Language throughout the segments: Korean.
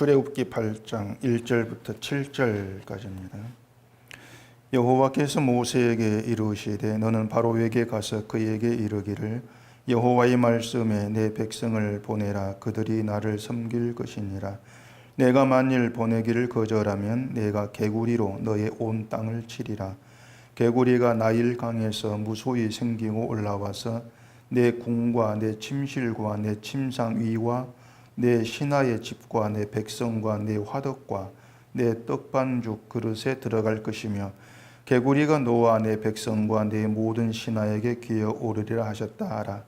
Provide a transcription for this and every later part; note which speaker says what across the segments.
Speaker 1: 출애굽기 8장 1절부터 7절까지입니다. 여호와께서 모세에게 이르시되 너는 바로에게 가서 그에게 이르기를 여호와의 말씀에 내 백성을 보내라. 그들이 나를 섬길 것이니라. 내가 만일 보내기를 거절하면 내가 개구리로 너의 온 땅을 치리라. 개구리가 나일 강에서 무소히 생기고 올라와서 내 궁과 내 침실과 내 침상 위와 내 신하의 집과 내 백성과 내 화덕과 내 떡반죽 그릇에 들어갈 것이며 개구리가 너와 내 백성과 내 모든 신하에게 기어오르리라 하셨다 하라.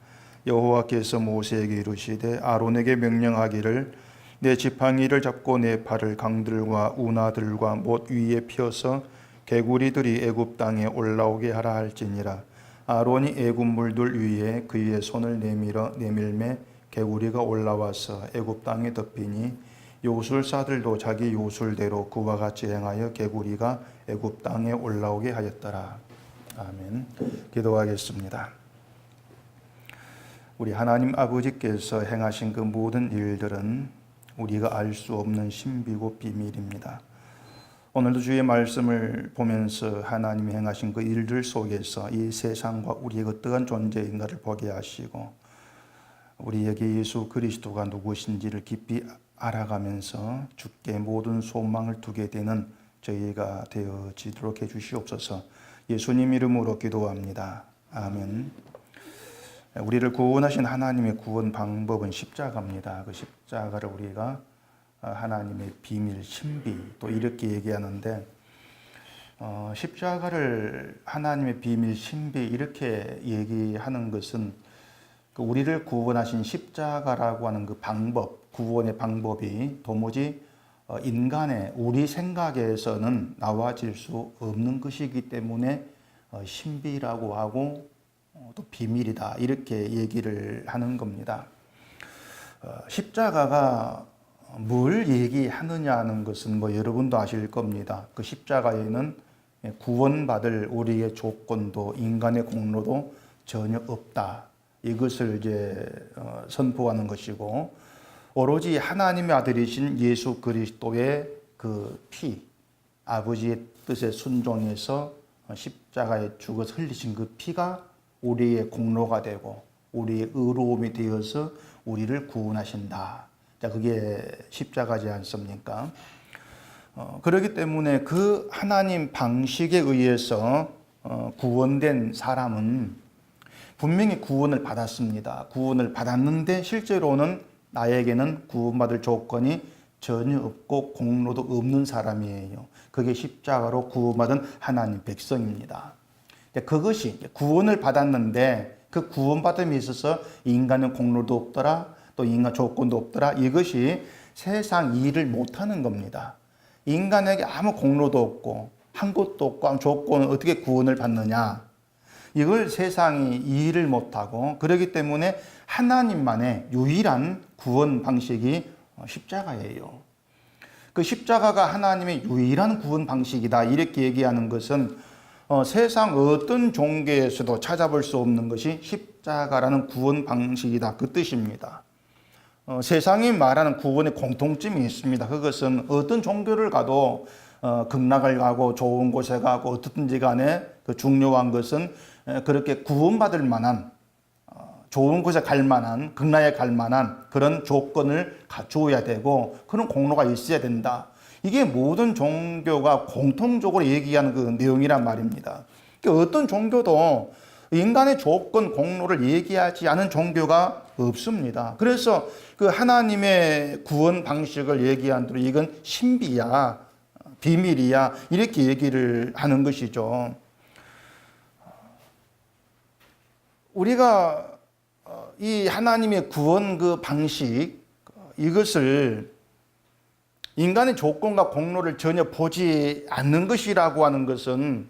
Speaker 1: 여호와께서 모세에게 이르시되 아론에게 명령하기를 내 지팡이를 잡고 내 발을 강들과 운하들과 못 위에 펴서 개구리들이 애굽 땅에 올라오게 하라 할지니라. 아론이 애굽 물들 위에 그의 손을 내밀매 개구리가 올라와서 애굽 땅에 덮이니 요술사들도 자기 요술대로 그와 같이 행하여 개구리가 애굽 땅에 올라오게 하였더라. 아멘. 기도하겠습니다. 우리 하나님 아버지께서 행하신 그 모든 일들은 우리가 알 수 없는 신비고 비밀입니다. 오늘도 주의 말씀을 보면서 하나님이 행하신 그 일들 속에서 이 세상과 우리의 어떠한 존재인가를 보게 하시고 우리에게 예수 그리스도가 누구신지를 깊이 알아가면서 주께 모든 소망을 두게 되는 저희가 되어지도록 해주시옵소서. 예수님 이름으로 기도합니다. 아멘. 우리를 구원하신 하나님의 구원 방법은 십자가입니다. 그 십자가를 우리가 하나님의 비밀, 신비 또 이렇게 얘기하는데 십자가를 하나님의 비밀, 신비 이렇게 얘기하는 것은 우리를 구원하신 십자가라고 하는 그 방법, 구원의 방법이 도무지 인간의 우리 생각에서는 나와질 수 없는 것이기 때문에 신비라고 하고 또 비밀이다 이렇게 얘기를 하는 겁니다. 십자가가 뭘 얘기하느냐 하는 것은 여러분도 아실 겁니다. 그 십자가에는 구원받을 우리의 조건도 인간의 공로도 전혀 없다. 이것을 이제 선포하는 것이고 오로지 하나님의 아들이신 예수 그리스도의 그 피, 아버지의 뜻에 순종해서 십자가에 죽어 흘리신 그 피가 우리의 공로가 되고 우리의 의로움이 되어서 우리를 구원하신다. 자, 그게 십자가지 않습니까? 그렇기 때문에 그 하나님 방식에 의해서 구원된 사람은 분명히 구원을 받았습니다. 구원을 받았는데 실제로는 나에게는 구원받을 조건이 전혀 없고 공로도 없는 사람이에요. 그게 십자가로 구원받은 하나님 백성입니다. 그것이 구원을 받았는데 그 구원받음에 있어서 인간은 공로도 없더라, 또 인간 조건도 없더라. 이것이 세상 일을 못하는 겁니다. 인간에게 아무 공로도 없고 한 것도 없고 아무 조건은 어떻게 구원을 받느냐? 이걸 세상이 이해를 못하고 그렇기 때문에 하나님만의 유일한 구원 방식이 십자가예요. 그 십자가가 하나님의 유일한 구원 방식이다 이렇게 얘기하는 것은 세상 어떤 종교에서도 찾아볼 수 없는 것이 십자가라는 구원 방식이다 그 뜻입니다. 세상이 말하는 구원의 공통점이 있습니다. 그것은 어떤 종교를 가도 극락을 가고 좋은 곳에 가고 어떻든지 간에 그 중요한 것은 그렇게 구원받을 만한 좋은 곳에 갈 만한 극락에 갈 만한 그런 조건을 갖추어야 되고 그런 공로가 있어야 된다. 이게 모든 종교가 공통적으로 얘기하는 그 내용이란 말입니다. 어떤 종교도 인간의 조건, 공로를 얘기하지 않은 종교가 없습니다. 그래서 그 하나님의 구원 방식을 얘기한 대로 이건 신비야, 비밀이야 이렇게 얘기를 하는 것이죠. 우리가 이 하나님의 구원 그 방식 이것을 인간의 조건과 공로를 전혀 보지 않는 것이라고 하는 것은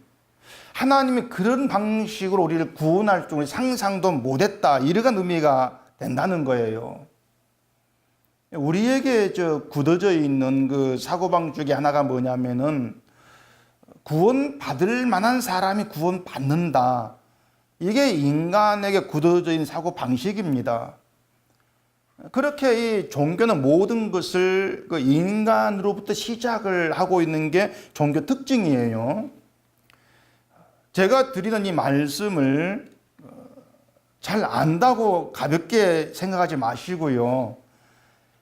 Speaker 1: 하나님이 그런 방식으로 우리를 구원할 줄 상상도 못했다 이러한 의미가 된다는 거예요. 우리에게 굳어져 있는 그 사고방 중에 하나가 뭐냐면은 구원받을 만한 사람이 구원받는다. 이게 인간에게 굳어져 있는 사고 방식입니다. 그렇게 이 종교는 모든 것을 그 인간으로부터 시작을 하고 있는 게 종교 특징이에요. 제가 드리는 이 말씀을 잘 안다고 가볍게 생각하지 마시고요.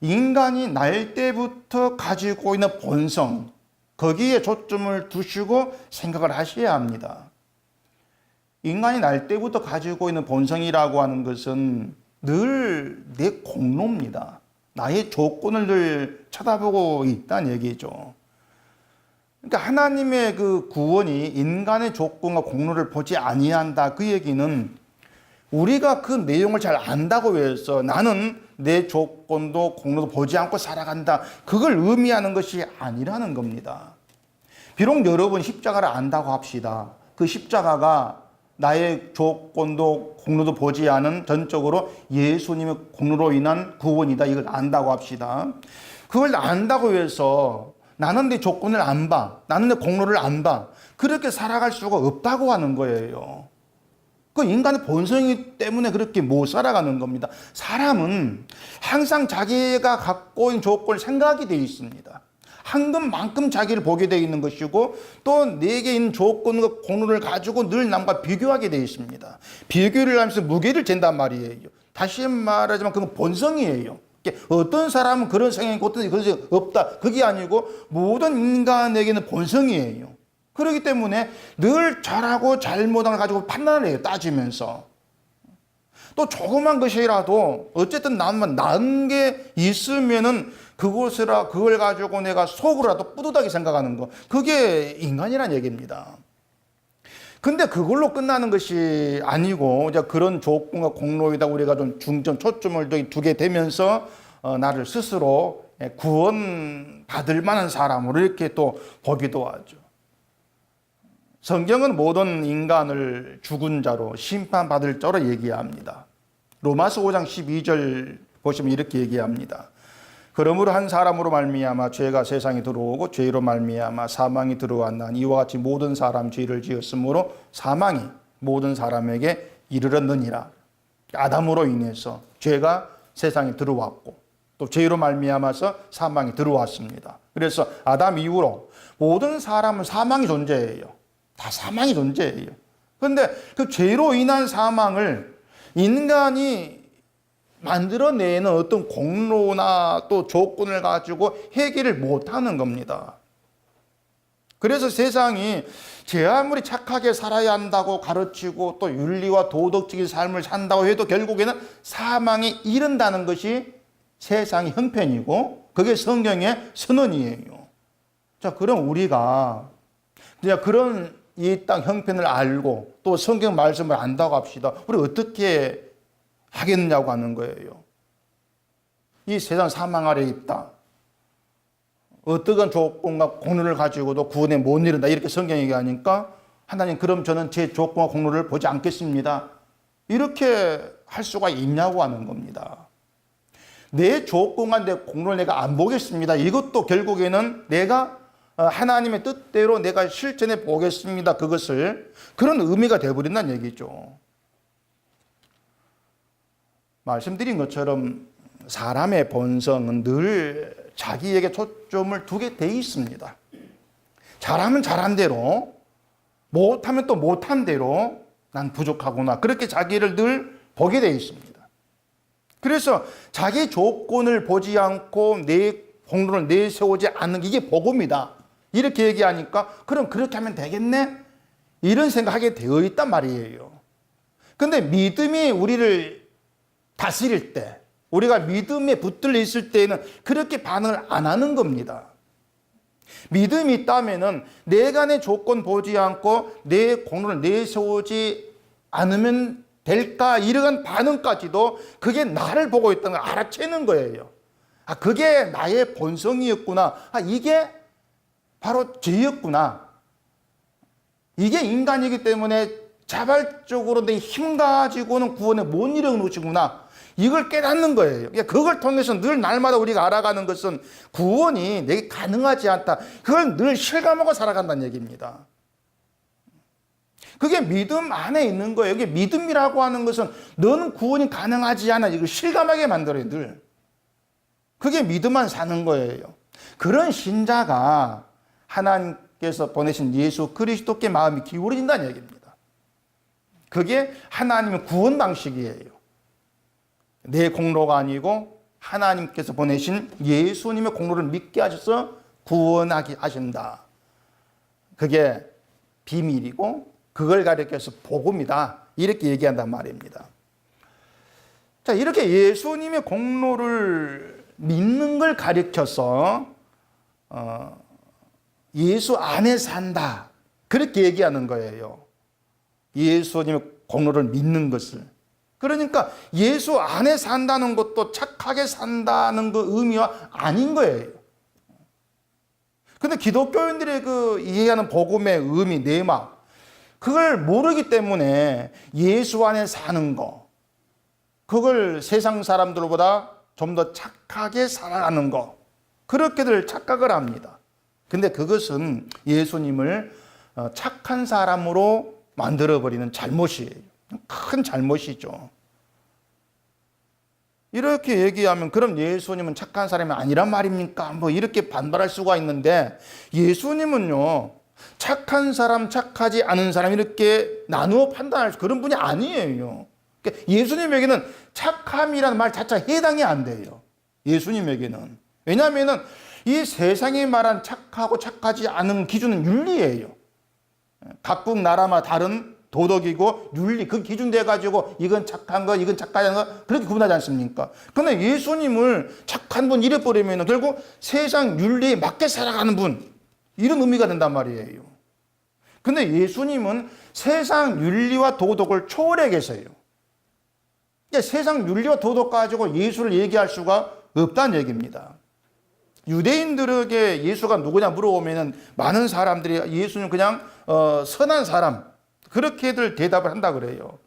Speaker 1: 인간이 날 때부터 가지고 있는 본성, 거기에 초점을 두시고 생각을 하셔야 합니다. 인간이 날 때부터 가지고 있는 본성이라고 하는 것은 늘 내 공로입니다. 나의 조건을 늘 쳐다보고 있다는 얘기죠. 그러니까 하나님의 그 구원이 인간의 조건과 공로를 보지 아니한다. 그 얘기는 우리가 그 내용을 잘 안다고 해서 나는 내 조건도 공로도 보지 않고 살아간다. 그걸 의미하는 것이 아니라는 겁니다. 비록 여러분 십자가를 안다고 합시다. 그 십자가가 나의 조건도 공로도 보지 않은 전적으로 예수님의 공로로 인한 구원이다. 이걸 안다고 합시다. 그걸 안다고 해서 나는 내 조건을 안 봐. 나는 내 공로를 안 봐. 그렇게 살아갈 수가 없다고 하는 거예요. 그 인간의 본성이기 때문에 그렇게 못 살아가는 겁니다. 사람은 항상 자기가 갖고 있는 조건을 생각이 되어 있습니다. 한 것만큼 자기를 보게 되어 있는 것이고 또 내게 있는 조건과 공로를 가지고 늘 남과 비교하게 되어 있습니다. 비교를 하면서 무게를 잰단 말이에요. 다시 말하자면 그건 본성이에요. 어떤 사람은 그런 성향이 있고 어떤 그런 성향이 없다. 그게 아니고 모든 인간에게는 본성이에요. 그렇기 때문에 늘 잘하고 잘못한 걸 가지고 판단을 해요. 따지면서. 또 조그만 것이라도 어쨌든 나은 게 있으면은 그걸 가지고 내가 속으로라도 뿌듯하게 생각하는 거. 그게 인간이란 얘기입니다. 근데 그걸로 끝나는 것이 아니고 이제 그런 조건과 공로에다 우리가 좀 중점, 초점을 두게 되면서 나를 스스로 구원 받을 만한 사람으로 이렇게 또 보기도 하죠. 성경은 모든 인간을 죽은 자로 심판받을 자로 얘기합니다. 로마서 5장 12절 보시면 이렇게 얘기합니다. 그러므로 한 사람으로 말미암아 죄가 세상에 들어오고 죄로 말미암아 사망이 들어왔나니 이와 같이 모든 사람 죄를 지었으므로 사망이 모든 사람에게 이르렀느니라. 아담으로 인해서 죄가 세상에 들어왔고 또 죄로 말미암아서 사망이 들어왔습니다. 그래서 아담 이후로 모든 사람은 사망이 존재해요. 다 사망이 존재해요. 그런데 그 죄로 인한 사망을 인간이 만들어내는 어떤 공로나 또 조건을 가지고 해결을 못하는 겁니다. 그래서 세상이 제 아무리 착하게 살아야 한다고 가르치고 또 윤리와 도덕적인 삶을 산다고 해도 결국에는 사망에 이른다는 것이 세상의 형편이고 그게 성경의 선언이에요. 자, 그럼 우리가 그런 이 땅 형편을 알고 또 성경 말씀을 안다고 합시다. 우리 어떻게 하겠느냐고 하는 거예요. 이 세상 사망 아래 있다. 어떠한 조건과 공로를 가지고도 구원에 못 이른다. 이렇게 성경이 얘기하니까 하나님 그럼 저는 제 조건과 공로를 보지 않겠습니다. 이렇게 할 수가 있냐고 하는 겁니다. 내 조건과 내 공로를 내가 안 보겠습니다. 이것도 결국에는 내가 하나님의 뜻대로 내가 실천해 보겠습니다. 그것을 그런 의미가 되어버린다는 얘기죠. 말씀드린 것처럼 사람의 본성은 늘 자기에게 초점을 두게 돼 있습니다. 잘하면 잘한 대로, 못하면 또 못한 대로 난 부족하구나. 그렇게 자기를 늘 보게 돼 있습니다. 그래서 자기 조건을 보지 않고 내 공로를 내세우지 않는 게 이게 복음이다. 이렇게 얘기하니까 그럼 그렇게 하면 되겠네? 이런 생각하게 되어 있단 말이에요. 근데 믿음이 우리를 다스릴 때, 우리가 믿음에 붙들려 있을 때에는 그렇게 반응을 안 하는 겁니다. 믿음이 있다면은 내가 내 조건 보지 않고 내 공로를 내세우지 않으면 될까? 이러한 반응까지도 그게 나를 보고 있다는 걸 알아채는 거예요. 아, 그게 나의 본성이었구나. 아, 이게 바로 죄였구나. 이게 인간이기 때문에 자발적으로 내 힘 가지고는 구원에 못 이루는 것이구나. 이걸 깨닫는 거예요. 그걸 통해서 늘 날마다 우리가 알아가는 것은 구원이 내게 가능하지 않다. 그걸 늘 실감하고 살아간다는 얘기입니다. 그게 믿음 안에 있는 거예요. 이게 믿음이라고 하는 것은 너는 구원이 가능하지 않아. 이걸 실감하게 만들어요, 늘. 그게 믿음만 사는 거예요. 그런 신자가 하나님께서 보내신 예수 그리스도께 마음이 기울어진다는 얘기입니다. 그게 하나님의 구원 방식이에요. 내 공로가 아니고 하나님께서 보내신 예수님의 공로를 믿게 하셔서 구원하게 하신다. 그게 비밀이고 그걸 가리켜서 복음이다. 이렇게 얘기한단 말입니다. 자, 이렇게 예수님의 공로를 믿는 걸 가리켜서 예수 안에 산다. 그렇게 얘기하는 거예요. 예수님의 공로를 믿는 것을. 그러니까 예수 안에 산다는 것도 착하게 산다는 그 의미와 아닌 거예요. 근데 기독교인들의 그 이해하는 복음의 의미, 내막, 그걸 모르기 때문에 예수 안에 사는 거, 그걸 세상 사람들보다 좀 더 착하게 살아가는 거, 그렇게들 착각을 합니다. 근데 그것은 예수님을 착한 사람으로 만들어버리는 잘못이에요. 큰 잘못이죠. 이렇게 얘기하면 그럼 예수님은 착한 사람이 아니란 말입니까? 뭐 이렇게 반발할 수가 있는데 예수님은요, 착한 사람, 착하지 않은 사람 이렇게 나누어 판단할 그런 분이 아니에요. 그러니까 예수님에게는 착함이라는 말 자체가 해당이 안 돼요. 예수님에게는. 왜냐하면 이 세상이 말한 착하고 착하지 않은 기준은 윤리예요. 각국 나라마다 다른 도덕이고 윤리, 그 기준 돼가지고 이건 착한 거, 이건 착하지 않은 거 그렇게 구분하지 않습니까? 그런데 예수님을 착한 분 이래버리면 결국 세상 윤리에 맞게 살아가는 분, 이런 의미가 된단 말이에요. 근데 예수님은 세상 윤리와 도덕을 초월해 계세요. 세상 윤리와 도덕 가지고 예수를 얘기할 수가 없다는 얘기입니다. 유대인들에게 예수가 누구냐 물어보면 많은 사람들이 예수는 그냥 선한 사람, 그렇게들 대답을 한다 그래요.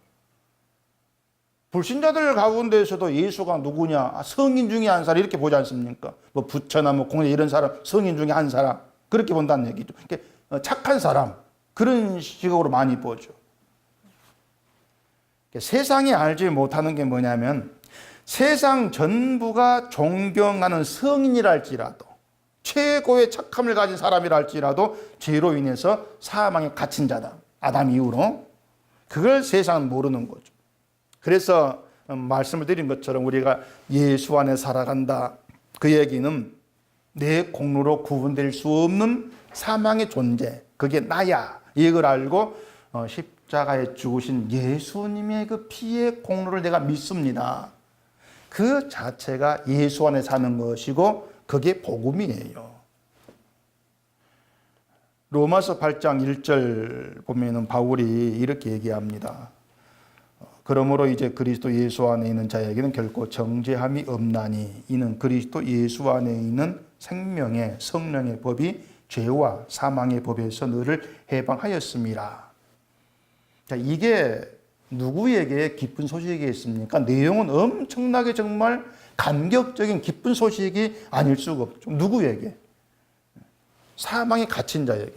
Speaker 1: 불신자들 가운데에서도 예수가 누구냐, 성인 중에 한 사람 이렇게 보지 않습니까? 뭐 부처나 뭐 공자 이런 사람, 성인 중에 한 사람 그렇게 본다는 얘기죠. 착한 사람 그런 식으로 많이 보죠. 세상이 알지 못하는 게 뭐냐면 세상 전부가 존경하는 성인이랄지라도 최고의 착함을 가진 사람이랄지라도 죄로 인해서 사망에 갇힌 자다. 아담 이후로. 그걸 세상은 모르는 거죠. 그래서 말씀을 드린 것처럼 우리가 예수 안에 살아간다. 그 얘기는 내 공로로 구분될 수 없는 사망의 존재. 그게 나야. 이걸 알고 십자가에 죽으신 예수님의 그 피의 공로를 내가 믿습니다. 그 자체가 예수 안에 사는 것이고 그게 복음이에요. 로마서 8장 1절 보면은 바울이 이렇게 얘기합니다. 그러므로 이제 그리스도 예수 안에 있는 자에게는 결코 정죄함이 없나니 이는 그리스도 예수 안에 있는 생명의 성령의 법이 죄와 사망의 법에서 너를 해방하였습니다. 자, 이게 누구에게 기쁜 소식이겠습니까? 내용은 엄청나게 정말 감격적인 기쁜 소식이 아닐 수가 없죠. 누구에게? 사망에 갇힌 자에게.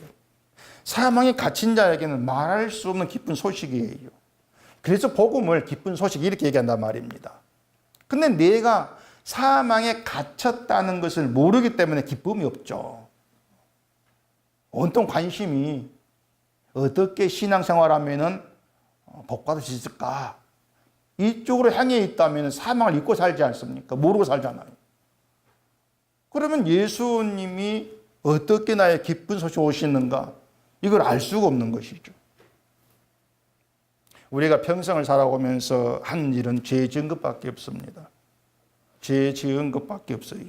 Speaker 1: 사망에 갇힌 자에게는 말할 수 없는 기쁜 소식이에요. 그래서 복음을 기쁜 소식 이렇게 얘기한단 말입니다. 근데 내가 사망에 갇혔다는 것을 모르기 때문에 기쁨이 없죠. 온통 관심이 어떻게 신앙생활하면은 복받을 수 있을까? 이쪽으로 향해 있다면 사망을 잊고 살지 않습니까? 모르고 살잖아요. 그러면 예수님이 어떻게 나의 기쁜 소식 오시는가? 이걸 알 수가 없는 것이죠. 우리가 평생을 살아오면서 한 일은 죄 지은 것밖에 없습니다. 죄 지은 것밖에 없어요.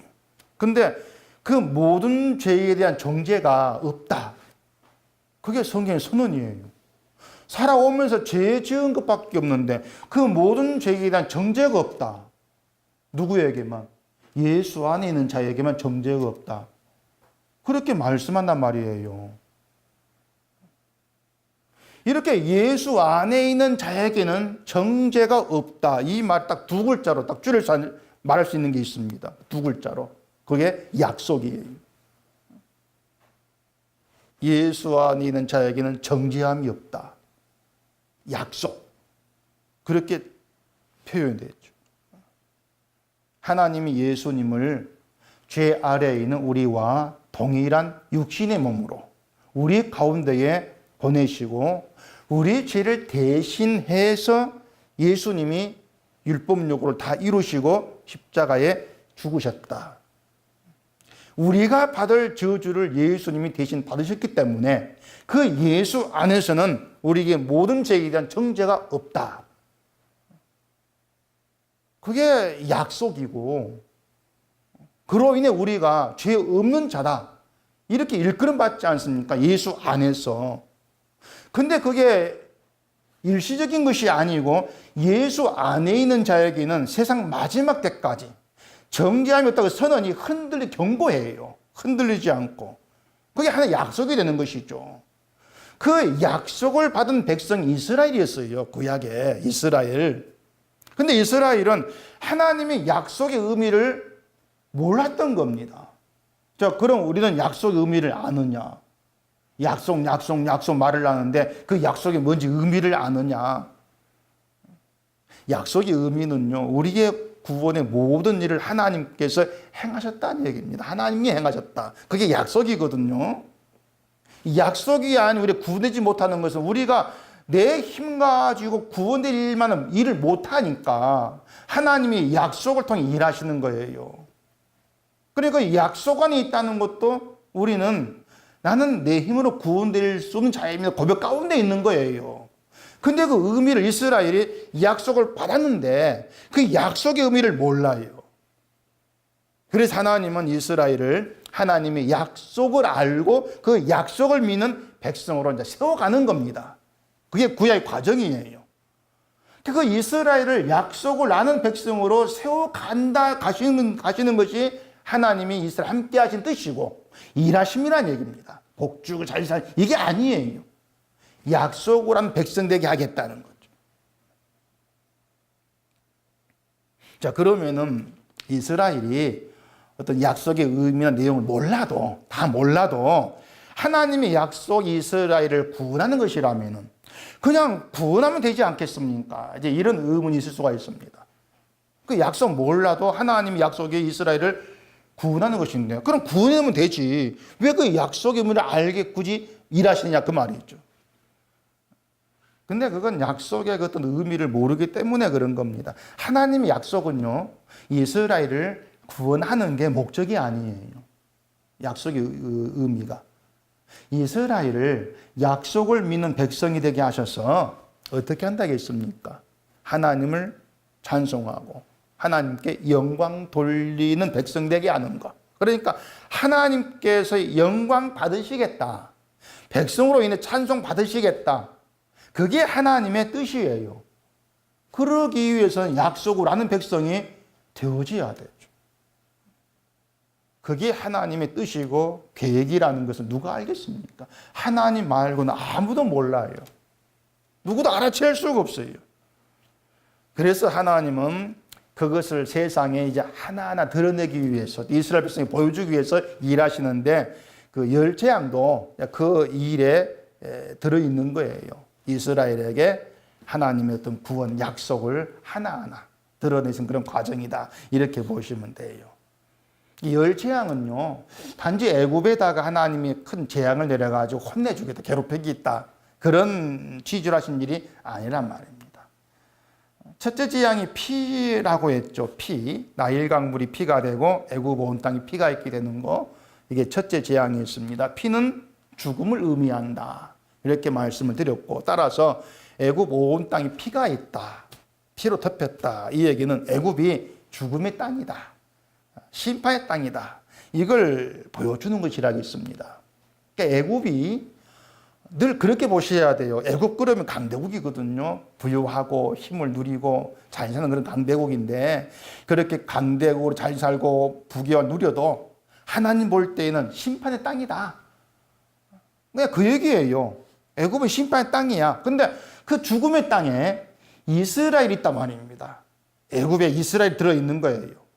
Speaker 1: 근데 그 모든 죄에 대한 정죄가 없다. 그게 성경의 선언이에요. 살아오면서 죄 지은 것밖에 없는데 그 모든 죄에 대한 정죄가 없다. 누구에게만? 예수 안에 있는 자에게만 정죄가 없다. 그렇게 말씀한단 말이에요. 이렇게 예수 안에 있는 자에게는 정죄가 없다. 이 말 딱 두 글자로 딱 줄여서 말할 수 있는 게 있습니다. 두 글자로. 그게 약속이에요. 예수 안에 있는 자에게는 정죄함이 없다. 약속. 그렇게 표현됐죠. 하나님이 예수님을 죄 아래에 있는 우리와 동일한 육신의 몸으로 우리 가운데에 보내시고 우리 죄를 대신해서 예수님이 율법요구를 다 이루시고 십자가에 죽으셨다. 우리가 받을 저주를 예수님이 대신 받으셨기 때문에 그 예수 안에서는 우리에게 모든 죄에 대한 정죄가 없다. 그게 약속이고 그로 인해 우리가 죄 없는 자다. 이렇게 일컬음 받지 않습니까? 예수 안에서. 근데 그게 일시적인 것이 아니고 예수 안에 있는 자에게는 세상 마지막 때까지 정죄함이 없다고 선언이 흔들리 경고해요. 흔들리지 않고. 그게 하나의 약속이 되는 것이죠. 그 약속을 받은 백성 이스라엘이었어요. 구약에 이스라엘. 근데 이스라엘은 하나님의 약속의 의미를 몰랐던 겁니다. 자, 그럼 우리는 약속의 의미를 아느냐? 약속 말을 하는데 그 약속이 뭔지 의미를 아느냐? 약속의 의미는요, 우리의 구원의 모든 일을 하나님께서 행하셨다는 얘기입니다. 하나님이 행하셨다. 그게 약속이거든요. 약속이 아닌 우리 구원되지 못하는 것은 우리가 내 힘 가지고 구원될 일만은 일을 못하니까 하나님이 약속을 통해 일하시는 거예요. 그러니까 약속 안에 있다는 것도 우리는 나는 내 힘으로 구원될 수 없는 자입니다. 고백 가운데 있는 거예요. 근데 그 의미를 이스라엘이 약속을 받았는데 그 약속의 의미를 몰라요. 그래서 하나님은 이스라엘을 하나님의 약속을 알고 그 약속을 믿는 백성으로 이제 세워가는 겁니다. 그게 구약의 과정이에요. 그 이스라엘을 약속을 아는 백성으로 가시는 것이 하나님이 이스라엘 함께 하신 뜻이고 일하심이라는 얘기입니다. 복죽을 잘 살, 이게 아니에요. 약속을 한 백성 되게 하겠다는 거죠. 자, 그러면은 이스라엘이 어떤 약속의 의미나 내용을 다 몰라도 하나님의 약속이 이스라엘을 구원하는 것이라면은 그냥 구원하면 되지 않겠습니까? 이제 이런 의문이 있을 수가 있습니다. 그 약속 몰라도 하나님의 약속이 이스라엘을 구원하는 것인데 그럼 구원하면 되지. 왜 그 약속의 의미를 알게 굳이 일하시느냐 그 말이죠. 근데 그건 약속의 어떤 의미를 모르기 때문에 그런 겁니다. 하나님의 약속은요, 이스라엘을 구원하는 게 목적이 아니에요. 약속의 의미가. 이스라엘을 약속을 믿는 백성이 되게 하셔서 어떻게 한다겠습니까? 하나님을 찬송하고 하나님께 영광 돌리는 백성 되게 하는 것. 그러니까 하나님께서 영광 받으시겠다. 백성으로 인해 찬송 받으시겠다. 그게 하나님의 뜻이에요. 그러기 위해서는 약속을 아는 백성이 되어져야 되죠. 그게 하나님의 뜻이고 계획이라는 것은 누가 알겠습니까? 하나님 말고는 아무도 몰라요. 누구도 알아챌 수가 없어요. 그래서 하나님은 그것을 세상에 이제 하나하나 드러내기 위해서 이스라엘 백성이 보여주기 위해서 일하시는데 그 열 재앙도 그 일에 들어있는 거예요. 이스라엘에게 하나님의 어떤 구원 약속을 하나하나 드러내신 그런 과정이다. 이렇게 보시면 돼요. 이 열 재앙은요, 단지 애굽에다가 하나님이 큰 재앙을 내려가지고 혼내주겠다, 괴롭히겠다 그런 취지로 하신 일이 아니란 말입니다. 첫째 재앙이 피라고 했죠. 피, 나일 강물이 피가 되고 애굽 온 땅이 피가 있게 되는 거, 이게 첫째 재앙이었습니다. 피는 죽음을 의미한다. 이렇게 말씀을 드렸고, 따라서 애굽 온 땅이 피가 있다. 피로 덮였다. 이 얘기는 애굽이 죽음의 땅이다. 심판의 땅이다. 이걸 보여주는 것이라겠습니다. 그러니까 애굽이 늘 그렇게 보셔야 돼요. 애굽 그러면 강대국이거든요. 부유하고 힘을 누리고 잘 사는 그런 강대국인데 그렇게 강대국으로 잘 살고 부귀와 누려도 하나님 볼 때에는 심판의 땅이다. 그 얘기예요. 애굽은 심판의 땅이야. 근데 그 죽음의 땅에 이스라엘이 있단 말입니다. 애굽에 이스라엘이 들어있는 거예요.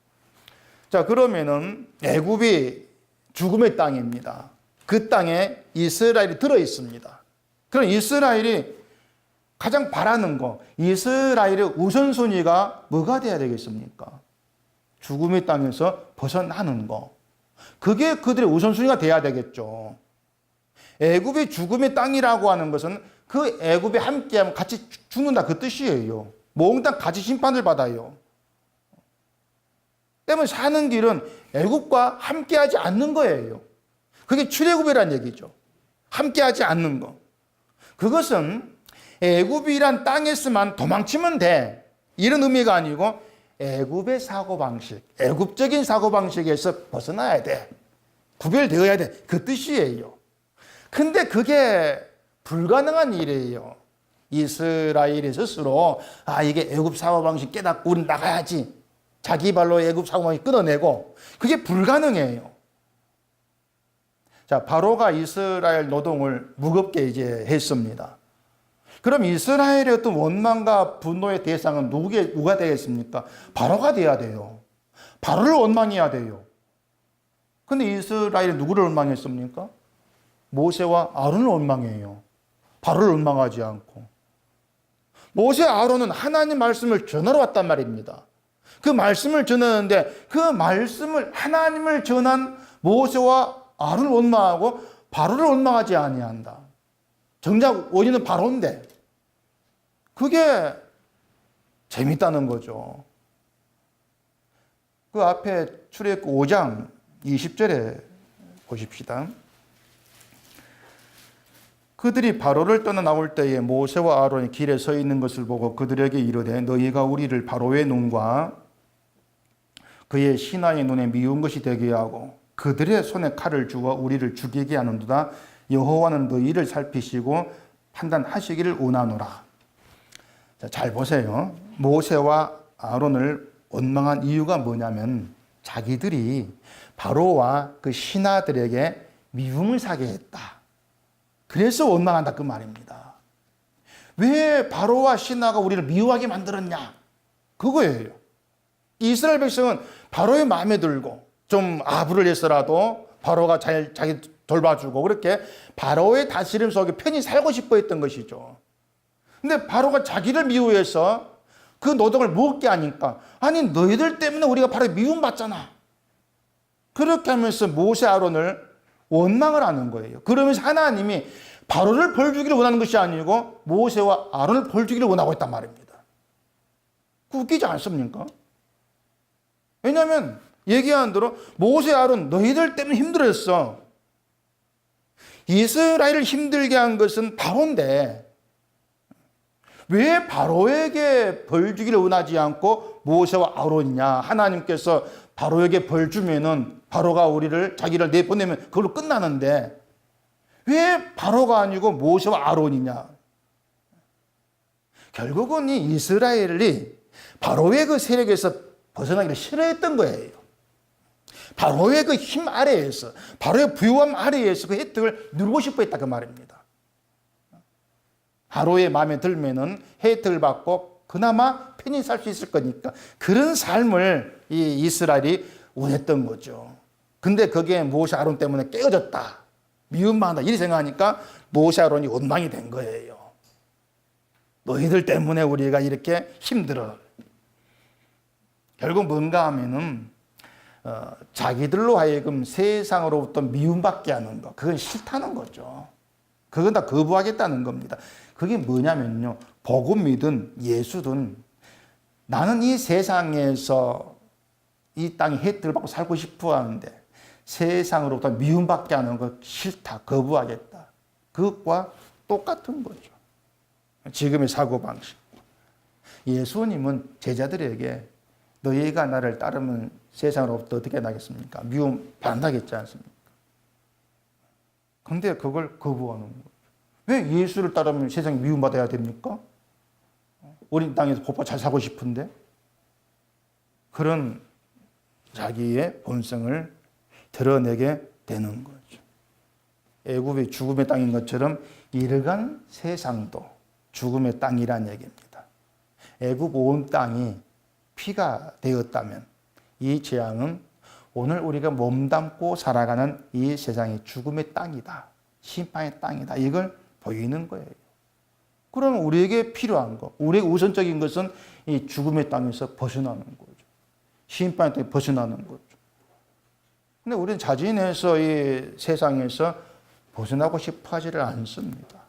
Speaker 1: 자, 그러면은 애굽이 죽음의 땅입니다. 그 땅에 이스라엘이 들어있습니다. 그럼 이스라엘이 가장 바라는 거, 이스라엘의 우선순위가 뭐가 돼야 되겠습니까? 죽음의 땅에서 벗어나는 거. 그게 그들의 우선순위가 돼야 되겠죠. 애굽이 죽음의 땅이라고 하는 것은 그 애굽에 함께하면 같이 죽는다 그 뜻이에요. 몽땅 같이 심판을 받아요. 때문에 사는 길은 애굽과 함께하지 않는 거예요. 그게 출애굽이란 얘기죠. 함께하지 않는 거. 그것은 애굽이란 땅에서만 도망치면 돼. 이런 의미가 아니고 애굽의 사고방식, 애굽적인 사고방식에서 벗어나야 돼. 구별되어야 돼. 그 뜻이에요. 근데 그게 불가능한 일이에요. 이스라엘이 스스로 이게 애굽 사고방식 깨닫고 우린 나가야지. 자기 발로 애굽 사고방식 끊어내고 그게 불가능해요. 자, 바로가 이스라엘 노동을 무겁게 이제 했습니다. 그럼 이스라엘의 어떤 원망과 분노의 대상은 누가 되겠습니까? 바로가 돼야 돼요. 바로를 원망해야 돼요. 근데 이스라엘이 누구를 원망했습니까? 모세와 아론을 원망해요. 바로를 원망하지 않고. 모세 아론은 하나님 말씀을 전하러 왔단 말입니다. 그 말씀을 전하는데 그 말씀을 하나님을 전한 모세와 아론을 원망하고 바로를 원망하지 아니한다. 정작 원인은 바로인데 그게 재밌다는 거죠. 그 앞에 출애굽기 5장 20절에 보십시다. 그들이 바로를 떠나 나올 때에 모세와 아론이 길에 서 있는 것을 보고 그들에게 이르되 너희가 우리를 바로의 눈과 그의 신하의 눈에 미운 것이 되게 하고 그들의 손에 칼을 주어 우리를 죽이게 하는도다. 여호와는 너희를 살피시고 판단하시기를 원하노라. 자, 잘 보세요. 모세와 아론을 원망한 이유가 뭐냐면 자기들이 바로와 그 신하들에게 미움을 사게 했다. 그래서 원망한다 그 말입니다. 왜 바로와 신하가 우리를 미워하게 만들었냐? 그거예요. 이스라엘 백성은 바로의 마음에 들고 좀 아부를 해서라도 바로가 자기 돌봐주고 그렇게 바로의 다스림 속에 편히 살고 싶어 했던 것이죠. 근데 바로가 자기를 미워해서 그 노동을 무겁게 하니까 아니 너희들 때문에 우리가 바로 미움받잖아. 그렇게 하면서 모세 아론을 원망을 하는 거예요. 그러면서 하나님이 바로를 벌주기를 원하는 것이 아니고 모세와 아론을 벌주기를 원하고 있단 말입니다. 웃기지 않습니까? 왜냐하면 얘기한 대로 모세 아론 너희들 때문에 힘들었어. 이스라엘을 힘들게 한 것은 바로인데 왜 바로에게 벌 주기를 원하지 않고 모세와 아론이냐? 하나님께서 바로에게 벌 주면은 바로가 자기를 내보내면 그걸로 끝나는데 왜 바로가 아니고 모세와 아론이냐? 결국은 이 이스라엘이 바로의 그 세력에서 벗어나기를 싫어했던 거예요. 바로의 그 힘 아래에서, 바로의 부유함 아래에서 그 혜택을 누리고 싶어 했다 그 말입니다. 바로의 마음에 들면은 혜택을 받고 그나마 편히 살 수 있을 거니까 그런 삶을 이 이스라엘이 원했던 거죠. 근데 그게 모세 아론 때문에 깨어졌다. 미움받는다. 이렇게 생각하니까 모세 아론이 원망이 된 거예요. 너희들 때문에 우리가 이렇게 힘들어. 결국 뭔가 하면은 자기들로 하여금 세상으로부터 미움받게 하는 거. 그건 싫다는 거죠. 그건 다 거부하겠다는 겁니다. 그게 뭐냐면요. 복음이든 예수든 나는 이 세상에서 이 땅에 혜택을 받고 살고 싶어 하는데 세상으로부터 미움받게 하는 거 싫다. 거부하겠다. 그것과 똑같은 거죠. 지금의 사고방식. 예수님은 제자들에게 너희가 나를 따르면 세상으로부터 어떻게 나겠습니까? 미움 받는다겠지 않습니까? 근데 그걸 거부하는 거예요. 왜 예수를 따르면 세상에 미움받아야 됩니까? 우리 땅에서 보파 잘 살고 싶은데? 그런 자기의 본성을 드러내게 되는 거죠. 애굽이 죽음의 땅인 것처럼 이르간 세상도 죽음의 땅이란 얘기입니다. 애굽 온 땅이 피가 되었다면 이 재앙은 오늘 우리가 몸담고 살아가는 이 세상이 죽음의 땅이다. 심판의 땅이다. 이걸 보이는 거예요. 그러면 우리에게 필요한 것, 우리의 우선적인 것은 이 죽음의 땅에서 벗어나는 거죠. 심판의 땅에 벗어나는 거죠. 근데 우리는 자진해서 이 세상에서 벗어나고 싶어 하지를 않습니다.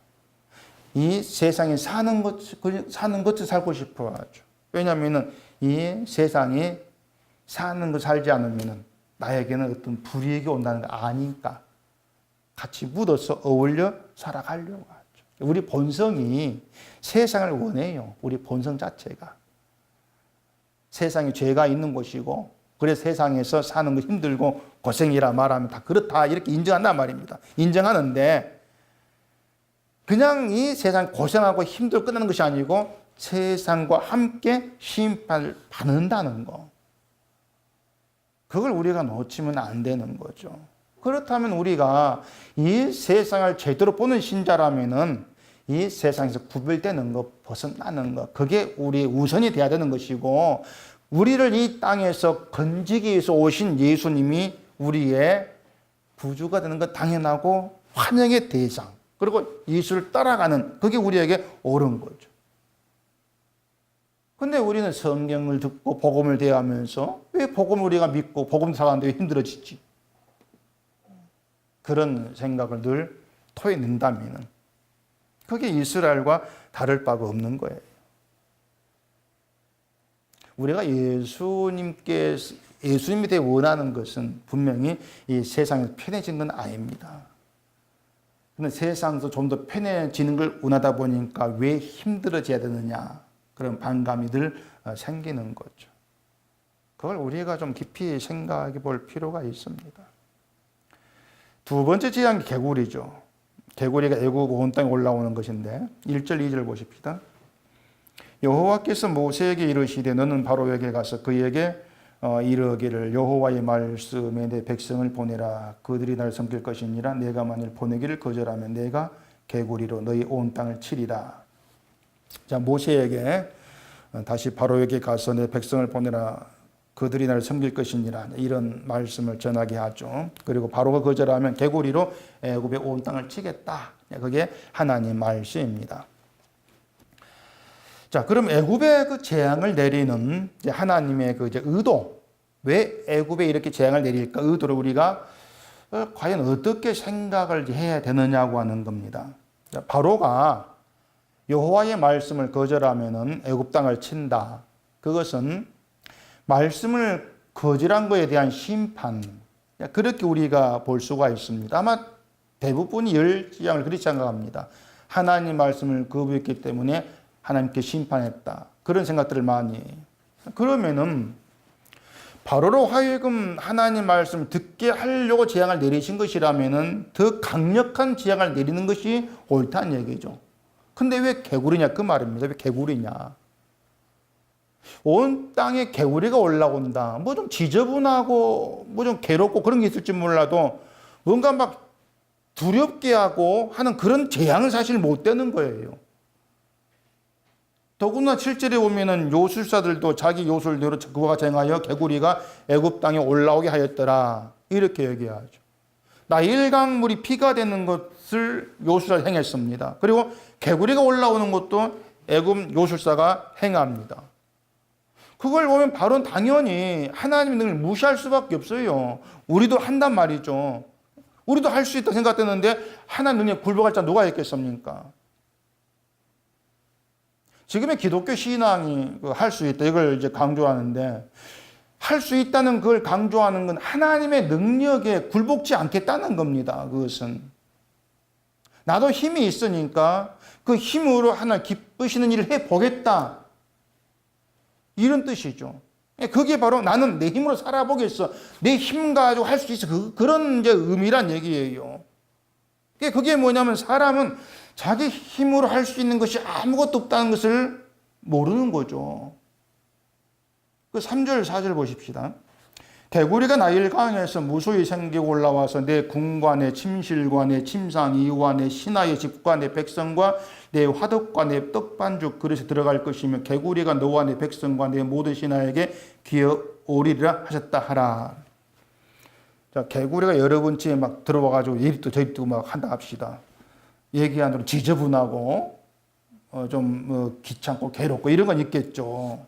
Speaker 1: 이 세상에 사는 것을 살고 싶어 하죠. 왜냐하면 이 세상에 사는 거 살지 않으면 나에게는 어떤 불이익이 온다는 거 아니까 같이 묻어서 어울려 살아가려고 하죠. 우리 본성이 세상을 원해요. 우리 본성 자체가. 세상에 죄가 있는 곳이고 그래서 세상에서 사는 거 힘들고 고생이라 말하면 다 그렇다 이렇게 인정한단 말입니다. 인정하는데 그냥 이 세상 고생하고 힘들고 끝나는 것이 아니고 세상과 함께 심판을 받는다는 거. 그걸 우리가 놓치면 안 되는 거죠. 그렇다면 우리가 이 세상을 제대로 보는 신자라면은 이 세상에서 구별되는 것, 벗어나는 것, 그게 우리의 우선이 돼야 되는 것이고, 우리를 이 땅에서 건지기 위해서 오신 예수님이 우리의 구주가 되는 것 당연하고 환영의 대상, 그리고 예수를 따라가는 그게 우리에게 옳은 거죠. 근데 우리는 성경을 듣고 복음을 대하면서 왜 복음을 우리가 믿고 복음 살아가는데 왜 힘들어지지? 그런 생각을 늘 토해낸다면 그게 이스라엘과 다를 바가 없는 거예요. 우리가 예수님에 대해 원하는 것은 분명히 이 세상에서 편해진 건 아닙니다. 근데 세상에서 좀 더 편해지는 걸 원하다 보니까 왜 힘들어져야 되느냐 그런 반감이 늘 생기는 거죠. 그걸 우리가 좀 깊이 생각해 볼 필요가 있습니다. 두 번째 재앙이 개구리죠. 개구리가 애굽 온 땅에 올라오는 것인데 1절 2절 보십시다. 여호와께서 모세에게 이르시되 너는 바로에게 가서 그에게 이르기를 여호와의 말씀에 내 백성을 보내라. 그들이 날 섬길 것이니라. 내가 만일 보내기를 거절하면 내가 개구리로 너희 온 땅을 치리라. 자, 모세에게 다시 바로에게 가서 내 백성을 보내라. 그들이 나를 섬길 것이니라. 이런 말씀을 전하게 하죠. 그리고 바로가 거절하면 개구리로 애굽의 온 땅을 치겠다. 그게 하나님 말씀입니다. 자, 그럼 애굽에 그 재앙을 내리는 하나님의 그 의도, 왜 애굽에 이렇게 재앙을 내릴까? 의도를 우리가 과연 어떻게 생각을 해야 되느냐고 하는 겁니다. 바로가 여호와의 말씀을 거절하면은 애굽 땅을 친다. 그것은 말씀을 거절한 것에 대한 심판, 그렇게 우리가 볼 수가 있습니다. 아마 대부분이 열 재앙을 그렇게 생각합니다. 하나님 말씀을 거부했기 때문에 하나님께 심판했다. 그런 생각들을 많이 해요. 그러면은 바로로 하여금 하나님 말씀을 듣게 하려고 재앙을 내리신 것이라면은 더 강력한 재앙을 내리는 것이 옳다는 얘기죠. 근데 왜 개구리냐 그 말입니다. 왜 개구리냐? 온 땅에 개구리가 올라온다. 뭐 좀 지저분하고 뭐 좀 괴롭고 그런 게 있을지 몰라도 뭔가 막 두렵게 하고 하는 그런 재앙은 사실 못 되는 거예요. 더구나 7절에 보면은 요술사들도 자기 요술대로 그와 쟁하여 개구리가 애굽 땅에 올라오게 하였더라. 이렇게 얘기하죠. 나일강물이 피가 되는 것을 요술사가 행했습니다. 그리고 개구리가 올라오는 것도 애굽 요술사가 행합니다. 그걸 보면 바로는 당연히 하나님의 능력을 무시할 수밖에 없어요. 우리도 한단 말이죠. 우리도 할 수 있다 생각했는데 하나님 능력에 굴복할 자 누가 있겠습니까? 지금의 기독교 신앙이 할 수 있다 이걸 이제 강조하는데 할 수 있다는 걸 강조하는 건 하나님의 능력에 굴복지 않겠다는 겁니다. 그것은 나도 힘이 있으니까 그 힘으로 하나님 기쁘시는 일을 해보겠다 이런 뜻이죠. 그게 바로 나는 내 힘으로 살아보겠어. 내 힘 가지고 할 수 있어. 그런 이제 의미란 얘기예요. 그게 뭐냐면 사람은 자기 힘으로 할 수 있는 것이 아무것도 없다는 것을 모르는 거죠. 그 3절, 4절 보십시다. 개구리가 나일강에서 무수히 생기고 올라와서 내 궁과 내 침실과 내 침상 이와 내 신하의 집과 내 백성과 내 화덕과 내 떡반죽 그릇에 들어갈 것이며 개구리가 너와 내 백성과 내 모든 신하에게 기어오리라 하셨다 하라. 자, 개구리가 여러 번째 막 들어와가지고 이리도 저리도 막 한다 합시다. 얘기한 대로 지저분하고 좀 귀찮고 괴롭고 이런 건 있겠죠.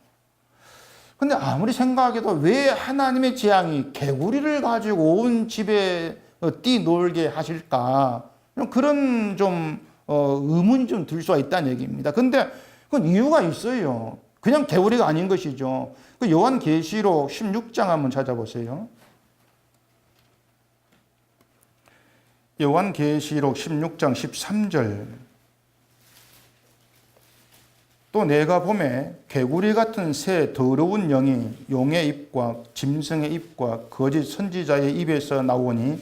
Speaker 1: 근데 아무리 생각해도 왜 하나님의 재앙이 개구리를 가지고 온 집에 뛰놀게 하실까? 그런 좀 의문이 좀 들 수가 있다는 얘기입니다. 근데 그건 이유가 있어요. 그냥 개구리가 아닌 것이죠. 그 요한계시록 16장 한번 찾아보세요. 요한계시록 16장 13절. 또 내가 보매 개구리 같은 새 더러운 영이 용의 입과 짐승의 입과 거짓 선지자의 입에서 나오니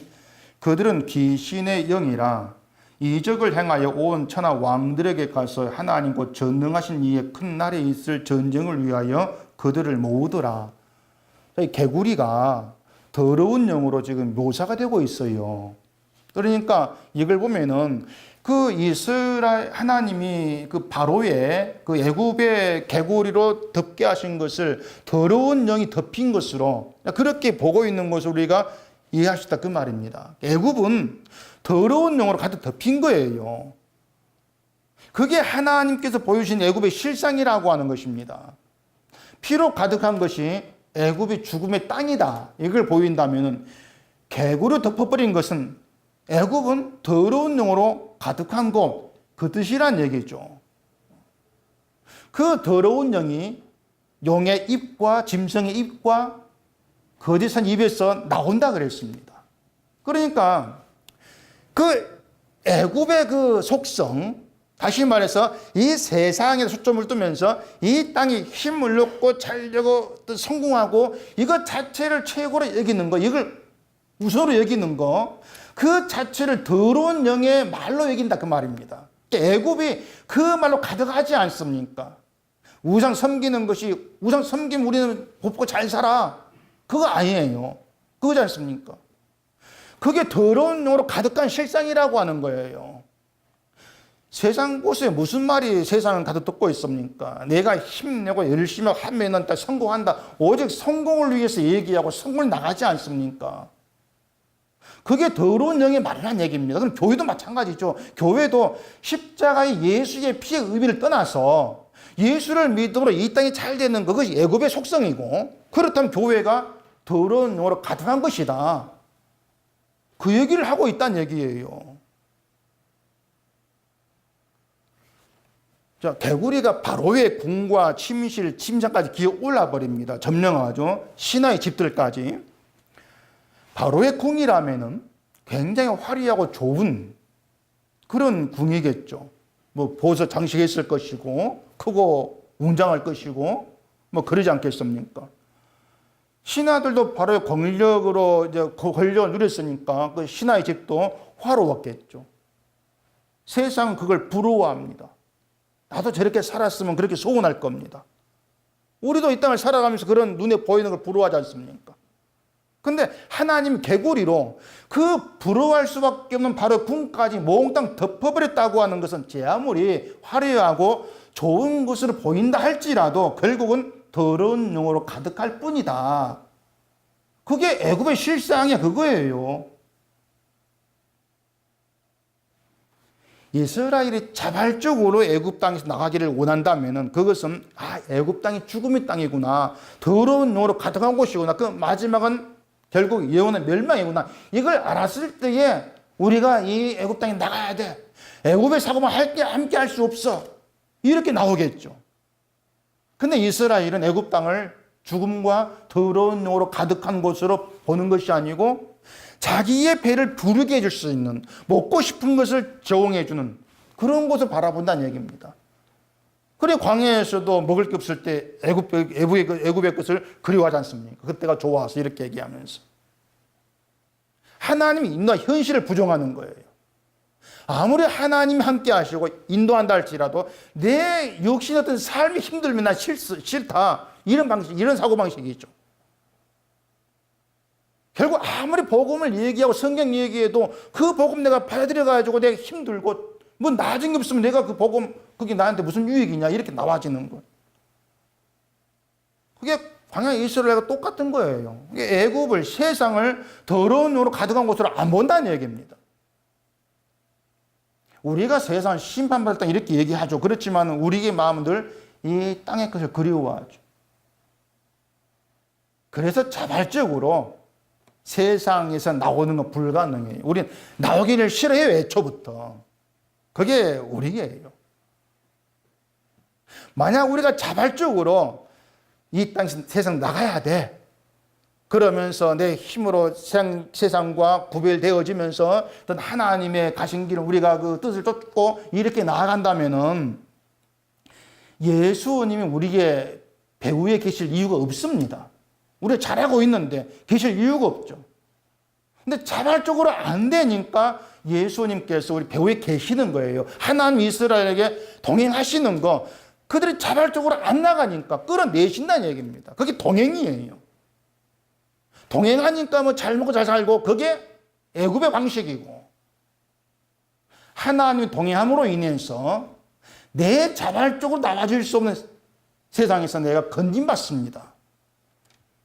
Speaker 1: 그들은 귀신의 영이라 이적을 행하여 온 천하 왕들에게 가서 하나님 곧 전능하신 이의 큰 날에 있을 전쟁을 위하여 그들을 모으더라. 개구리가 더러운 영으로 지금 묘사가 되고 있어요. 그러니까 이걸 보면은 그 이스라엘 하나님이 그 바로의 그 애굽의 개구리로 덮게 하신 것을 더러운 영이 덮인 것으로 그렇게 보고 있는 것을 우리가 이해할 수 있다 그 말입니다. 애굽은 더러운 영으로 가득 덮인 거예요. 그게 하나님께서 보여주신 애굽의 실상이라고 하는 것입니다. 피로 가득한 것이 애굽이 죽음의 땅이다. 이걸 보인다면은 개구리로 덮어버린 것은 애굽은 더러운 영으로 가득한 곳, 그 뜻이란 얘기죠. 그 더러운 영이 용의 입과 짐승의 입과 거짓한 입에서 나온다 그랬습니다. 그러니까 그 애굽의 그 속성, 다시 말해서 이 세상에 초점을 두면서 이 땅이 힘을 얻고 잘되고 성공하고 이것 자체를 최고로 여기는 거, 이걸 우선으로 여기는 거, 그 자체를 더러운 영의 말로 여긴다 그 말입니다. 애굽이 그 말로 가득하지 않습니까? 우상 섬기는 것이, 우상 섬기면 우리는 곱고 잘 살아, 그거 아니에요. 그거지 않습니까? 그게 더러운 영으로 가득한 실상이라고 하는 거예요. 세상 곳에 무슨 말이 세상을 가득 덮고 있습니까? 내가 힘내고 열심히 하면 성공한다. 오직 성공을 위해서 얘기하고 성공을 나가지 않습니까? 그게 더러운 영의 말이라는 얘기입니다. 그럼 교회도 마찬가지죠. 교회도 십자가의 예수의 피의 의미를 떠나서 예수를 믿음으로 이 땅이 잘 되는 그것이 애굽의 속성이고, 그렇다면 교회가 더러운 영으로 가득한 것이다. 그 얘기를 하고 있다는 얘기예요. 자, 개구리가 바로의 궁과 침실, 침상까지 기어 올라 버립니다. 점령하죠. 신하의 집들까지. 바로의 궁이라면은 굉장히 화려하고 좋은 그런 궁이겠죠. 뭐 보석 장식했을 것이고 크고 웅장할 것이고 뭐 그러지 않겠습니까? 신하들도 바로의 권력으로 이제 그 권력을 누렸으니까 그 신하의 집도 화려했겠죠. 세상은 그걸 부러워합니다. 나도 저렇게 살았으면 그렇게 소원할 겁니다. 우리도 이 땅을 살아가면서 그런 눈에 보이는 걸 부러워하지 않습니까? 근데 하나님 개구리로 그 부러워할 수밖에 없는 바로 궁까지 몽땅 덮어버렸다고 하는 것은 제 아무리 화려하고 좋은 것으로 보인다 할지라도 결국은 더러운 영으로 가득할 뿐이다. 그게 애굽의 실상이 그거예요. 이스라엘이 자발적으로 애굽 땅에서 나가기를 원한다면은 그것은 애굽 땅이 죽음의 땅이구나, 더러운 영으로 가득한 곳이구나, 그 마지막은 결국 예언의 멸망이구나, 이걸 알았을 때에 우리가 이 애굽 땅에 나가야 돼, 애굽의 사고만 함께 할 수 없어, 이렇게 나오겠죠. 근데 이스라엘은 애굽 땅을 죽음과 더러운 영으로 가득한 곳으로 보는 것이 아니고 자기의 배를 부르게 해줄 수 있는, 먹고 싶은 것을 제공해 주는 그런 곳을 바라본다는 얘기입니다. 그래 광야에서도 먹을 게 없을 때 애굽의 것을 그리워하지 않습니까? 그때가 좋아서 이렇게 얘기하면서 하나님이 인도와 현실을 부정하는 거예요. 아무리 하나님이 함께 하시고 인도한다 할지라도 내 육신의 어떤 삶이 힘들면 나 싫다, 이런 방식, 이런 사고방식이죠. 결국 아무리 복음을 얘기하고 성경 얘기해도 그 복음 내가 받아들여가지고 내가 힘들고 뭐 나아진 게 없으면 내가 그 복음 그게 나한테 무슨 유익이냐, 이렇게 나와지는 거예요. 그게 광야 이스라엘과 똑같은 거예요. 애굽을, 세상을 더러운 영으로 가득한 곳으로 안 본다는 얘기입니다. 우리가 세상 심판받을 땅 이렇게 얘기하죠. 그렇지만 우리의 마음은 늘 이 땅의 것을 그리워하죠. 그래서 자발적으로 세상에서 나오는 건 불가능해요. 우리는 나오기를 싫어해요, 애초부터. 그게 우리예요. 만약 우리가 자발적으로 이 땅 세상 나가야 돼. 그러면서 내 힘으로 세상과 구별되어지면서 어떤 하나님의 가신 길을 우리가 그 뜻을 쫓고 이렇게 나아간다면은 예수님이 우리의 배후에 계실 이유가 없습니다. 우리가 잘하고 있는데 계실 이유가 없죠. 근데 자발적으로 안 되니까 예수님께서 우리 배후에 계시는 거예요. 하나님 이스라엘에게 동행하시는 거. 그들이 자발적으로 안 나가니까 끌어내신다는 얘기입니다. 그게 동행이에요. 동행하니까 뭐 잘 먹고 잘 살고 그게 애굽의 방식이고, 하나님이 동행함으로 인해서 내 자발적으로 나와줄 수 없는 세상에서 내가 건진받습니다.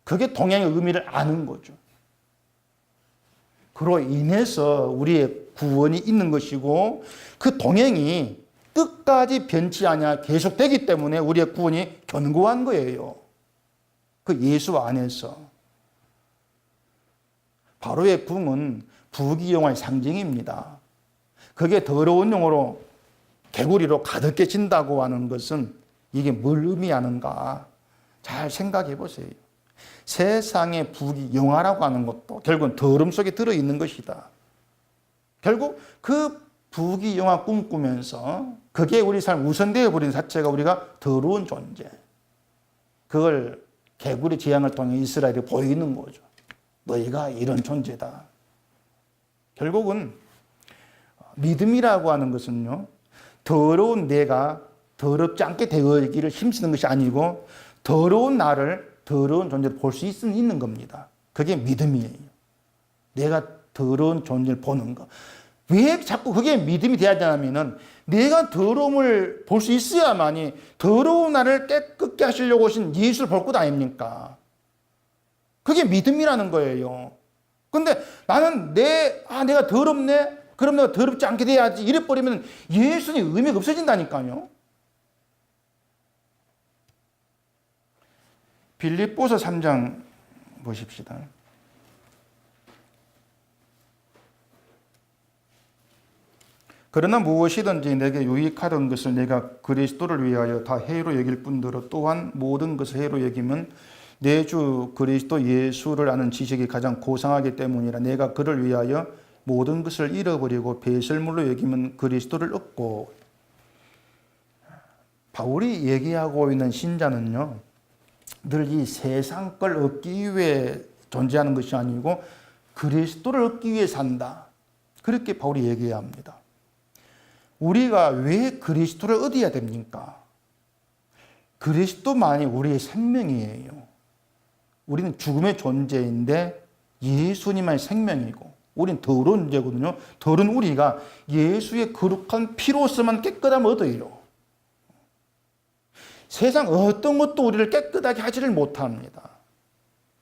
Speaker 1: 그게 동행의 의미를 아는 거죠. 그로 인해서 우리의 구원이 있는 것이고, 그 동행이 끝까지 변치 않아 계속되기 때문에 우리의 구원이 견고한 거예요. 그 예수 안에서. 바로의 궁은 부귀영화의 상징입니다. 그게 더러운 용어로 개구리로 가득해진다고 하는 것은 이게 뭘 의미하는가 잘 생각해 보세요. 세상의 부귀영화라고 하는 것도 결국은 더러움 속에 들어있는 것이다. 결국 그 부귀영화 꿈꾸면서 그게 우리 삶 우선되어 버린 자체가 우리가 더러운 존재. 그걸 개구리 재앙을 통해 이스라엘이 보이는 거죠. 너희가 이런 존재다. 결국은 믿음이라고 하는 것은요, 더러운 내가 더럽지 않게 되어지기를 힘쓰는 것이 아니고 더러운 나를 더러운 존재로 볼 수 있는 겁니다. 그게 믿음이에요. 내가 더러운 존재를 보는 거. 왜 자꾸 그게 믿음이 돼야 되냐면은 내가 더러움을 볼 수 있어야만이 더러운 나를 깨끗게 하시려고 오신 예수를 볼 것 아닙니까? 그게 믿음이라는 거예요. 근데 나는 내가 더럽네? 그럼 내가 더럽지 않게 돼야지. 이래버리면 예수님 의미가 없어진다니까요. 빌립보서 3장 보십시다. 그러나 무엇이든지 내게 유익하던 것을 내가 그리스도를 위하여 다 해로 여길 뿐더러 또한 모든 것을 해로 여기면 내 주 그리스도 예수를 아는 지식이 가장 고상하기 때문이라. 내가 그를 위하여 모든 것을 잃어버리고 배설물로 여기면 그리스도를 얻고. 바울이 얘기하고 있는 신자는요, 늘 이 세상 걸 얻기 위해 존재하는 것이 아니고 그리스도를 얻기 위해 산다. 그렇게 바울이 얘기해야 합니다. 우리가 왜 그리스도를 얻어야 됩니까? 그리스도만이 우리의 생명이에요. 우리는 죽음의 존재인데 예수님만이 생명이고, 우리는 더러운 존재거든요. 더러운 우리가 예수의 거룩한 피로서만 깨끗함을 얻어요. 세상 어떤 것도 우리를 깨끗하게 하지를 못합니다.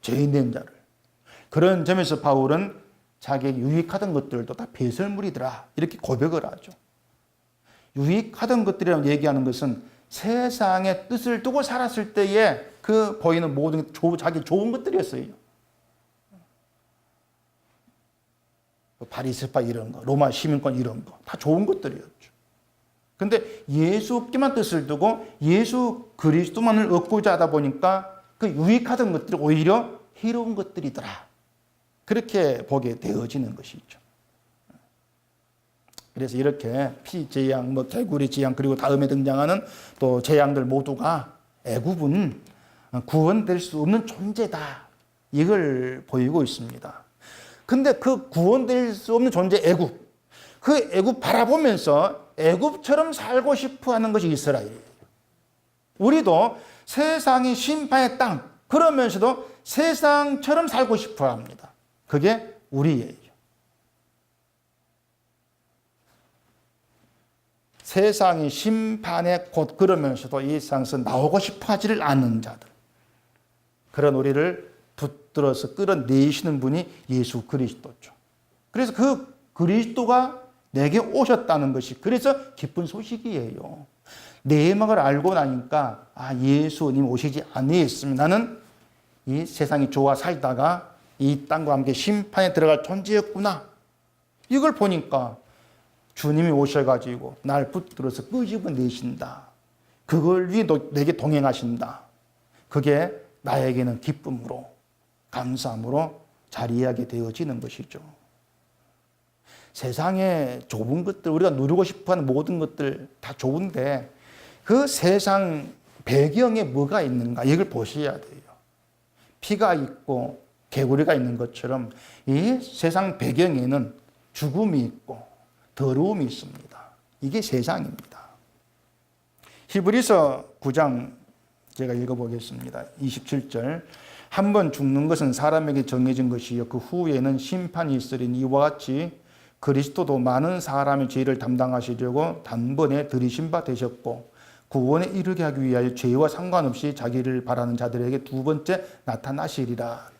Speaker 1: 죄인된 자를. 그런 점에서 바울은 자기에게 유익하던 것들도 다 배설물이더라, 이렇게 고백을 하죠. 유익하던 것들이라고 얘기하는 것은 세상의 뜻을 두고 살았을 때에 그 보이는 모든 자기 좋은 것들이었어요. 바리새파 이런 거, 로마 시민권 이런 거 다 좋은 것들이었죠. 근데 예수께만 뜻을 두고 예수 그리스도만을 얻고자 하다 보니까 그 유익하던 것들이 오히려 해로운 것들이더라, 그렇게 보게 되어지는 것이죠. 그래서 이렇게 피재앙, 개구리 재앙, 그리고 다음에 등장하는 또 재앙들 모두가 애굽은 구원될 수 없는 존재다, 이걸 보이고 있습니다. 근데 그 구원될 수 없는 존재 애굽, 그 애굽 바라보면서 애굽처럼 살고 싶어 하는 것이 이스라엘이에요. 우리도 세상이 심판의 땅, 그러면서도 세상처럼 살고 싶어 합니다. 그게 우리예요. 세상이 심판의 곳, 그러면서도 이 세상에서 나오고 싶어 하지를 않는 자들, 그런 우리를 붙들어서 끌어내시는 분이 예수 그리스도죠. 그래서 그 그리스도가 내게 오셨다는 것이 그래서 기쁜 소식이에요. 내막을 알고 나니까 예수님 오시지 아니했으면 나는 이 세상이 좋아 살다가 이 땅과 함께 심판에 들어갈 존재였구나. 이걸 보니까 주님이 오셔가지고 날 붙들어서 끄집어내신다. 그걸 위해 내게 동행하신다. 그게 나에게는 기쁨으로 감사함으로 자리하게 되어지는 것이죠. 세상의 좁은 것들, 우리가 누리고 싶어하는 모든 것들 다 좋은데 그 세상 배경에 뭐가 있는가 이걸 보셔야 돼요. 피가 있고 개구리가 있는 것처럼 이 세상 배경에는 죽음이 있고 더러움이 있습니다. 이게 세상입니다. 히브리서 9장 제가 읽어보겠습니다. 27절. 한 번 죽는 것은 사람에게 정해진 것이요 그 후에는 심판이 있으리니 이와 같이 그리스도도 많은 사람의 죄를 담당하시려고 단번에 들이신 바 되셨고 구원에 이르게 하기 위하여 죄와 상관없이 자기를 바라는 자들에게 두 번째 나타나시리라.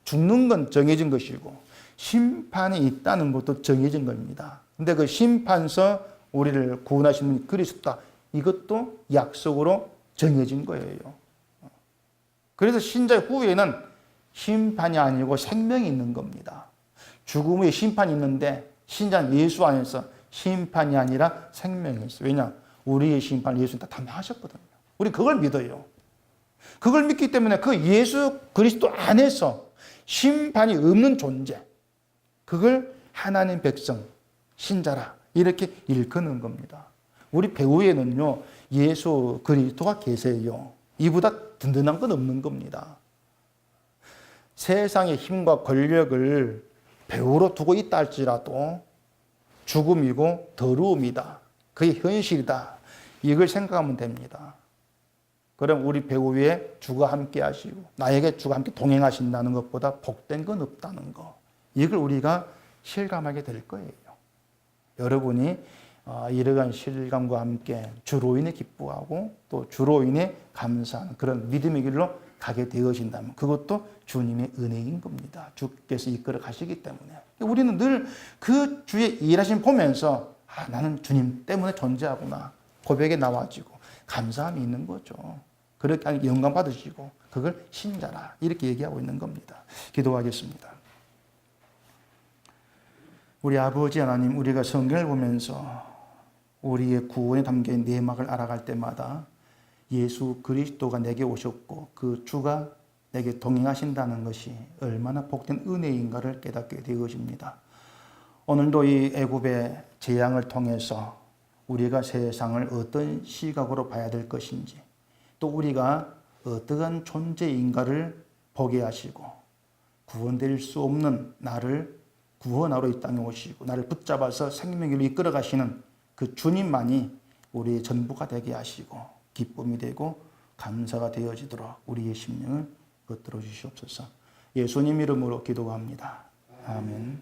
Speaker 1: 죽는 건 정해진 것이고 심판이 있다는 것도 정해진 겁니다. 근데 그 심판서 우리를 구원하시는 분이 그리스도다. 이것도 약속으로 정해진 거예요. 그래서 신자 후에는 심판이 아니고 생명이 있는 겁니다. 죽음 후에 심판이 있는데 신자는 예수 안에서 심판이 아니라 생명이 있어요. 왜냐? 우리의 심판을 예수님 다 담당하셨거든요. 우리 그걸 믿어요. 그걸 믿기 때문에 그 예수 그리스도 안에서 심판이 없는 존재, 그걸 하나님 백성, 신자라 이렇게 일컫는 겁니다. 우리 배후에는요 예수 그리스도가 계세요. 이보다 든든한 건 없는 겁니다. 세상의 힘과 권력을 배후로 두고 있다 할지라도 죽음이고 더러움이다. 그게 현실이다. 이걸 생각하면 됩니다. 그럼 우리 배후에 주가 함께 하시고 나에게 주가 함께 동행하신다는 것보다 복된 건 없다는 거. 이걸 우리가 실감하게 될 거예요. 여러분이 이러한 실감과 함께 주로 인해 기뻐하고 또 주로 인해 감사하는 그런 믿음의 길로 가게 되어진다면 그것도 주님의 은혜인 겁니다. 주께서 이끌어 가시기 때문에. 우리는 늘 그 주의 일하심 보면서 나는 주님 때문에 존재하구나. 고백에 나와지고 감사함이 있는 거죠. 그렇게 하니 영광 받으시고 그걸 신자라 이렇게 얘기하고 있는 겁니다. 기도하겠습니다. 우리 아버지 하나님, 우리가 성경을 보면서 우리의 구원에 담긴 내막을 알아갈 때마다 예수 그리스도가 내게 오셨고 그 주가 내게 동행하신다는 것이 얼마나 복된 은혜인가를 깨닫게 되어집니다. 오늘도 이 애굽의 재앙을 통해서 우리가 세상을 어떤 시각으로 봐야 될 것인지 또 우리가 어떠한 존재인가를 보게 하시고 구원될 수 없는 나를 구원하러 이 땅에 오시고 나를 붙잡아서 생명으로 이끌어 가시는 그 주님만이 우리의 전부가 되게 하시고 기쁨이 되고 감사가 되어지도록 우리의 심령을 붙들어 주시옵소서. 예수님 이름으로 기도합니다. 아멘.